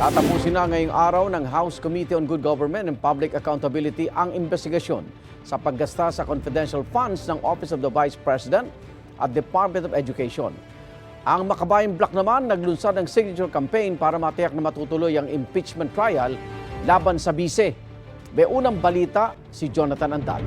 Tatapusin na ngayong araw ng House Committee on Good Government and Public Accountability ang investigasyon sa paggasta sa confidential funds ng Office of the Vice President at Department of Education. Ang Makabayan Bloc naman naglunsad ng signature campaign para matiyak na matutuloy ang impeachment trial laban sa bise. May unang balita si Jonathan Andal.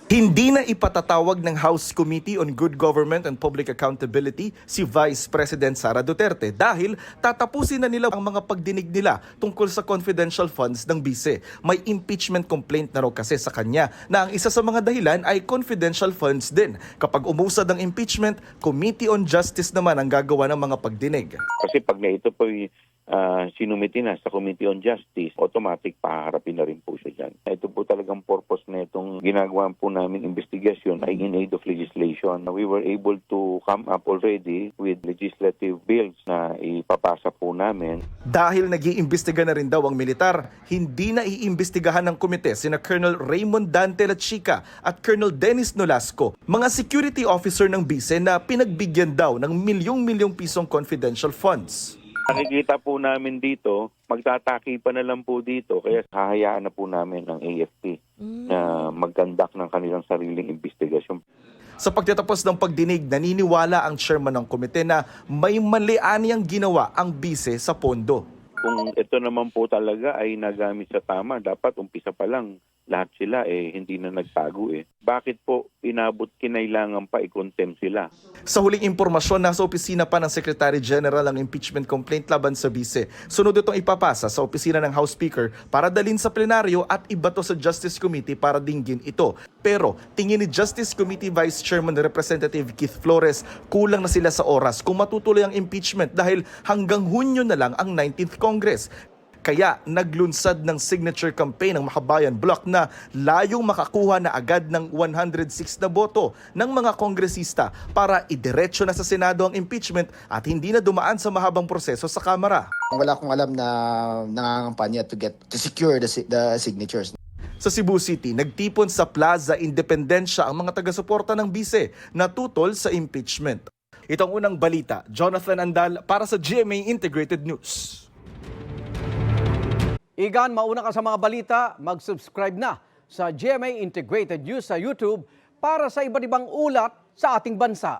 Hindi na ipatatawag ng House Committee on Good Government and Public Accountability si Vice President Sara Duterte dahil tatapusin na nila ang mga pagdinig nila tungkol sa confidential funds ng bise. May impeachment complaint na raw kasi sa kanya na ang isa sa mga dahilan ay confidential funds din. Kapag umusad ang impeachment, Committee on Justice naman ang gagawa ng mga pagdinig. Kasi pag na ito po sinumiti na sa Committee on Justice, automatic paharapin na rin po siya dyan. Ito po talagang purpose na itong ginagawa po namin investigation ay in aid of legislation. We were able to come up already with legislative bills na ipapasa po namin. Dahil nag-iimbestiga na rin daw ang militar, hindi na iimbestigahan ng komite sina Colonel Raymond Dante Lachica at Colonel Dennis Nolasco, mga security officer ng bise na pinagbigyan daw ng milyong-milyong pisong confidential funds. Nakikita po namin dito, magtataki pa na lang po dito, kaya hahayaan na po namin ang AFP na mag-conduct ng kanilang sariling investigasyon. Sa pagtatapos ng pagdinig, naniniwala ang chairman ng komite na may mali-anyang ginawa ang bise sa pondo. Kung ito naman po talaga ay nagamit sa tama, dapat umpisa pa lang lahat sila hindi na nagtago Bakit po inabot kinailangan pa i-contempt sila? Sa huling impormasyon, nasa opisina pa ng Secretary General ang impeachment complaint laban sa bise. Sunod itong ipapasa sa opisina ng House Speaker para dalhin sa plenaryo at ibato sa Justice Committee para dinggin ito. Pero tingin ni Justice Committee Vice Chairman Representative Keith Flores, kulang na sila sa oras kung matutuloy ang impeachment dahil hanggang Hunyo na lang ang 19th Congress. Kaya naglunsad ng signature campaign ng Makabayan Bloc na layong makakuha na agad ng 106 na boto ng mga kongresista para idiretso na sa Senado ang impeachment at hindi na dumaan sa mahabang proseso sa Kamara. Wala akong alam na nangangampanya to secure the signatures. Sa Cebu City, nagtipon sa Plaza Independencia ang mga taga-suporta ng bise na tutol sa impeachment. Itong unang balita, Jonathan Andal para sa GMA Integrated News. Igan, mauna ka sa mga balita, mag-subscribe na sa GMA Integrated News sa YouTube para sa iba't ibang ulat sa ating bansa.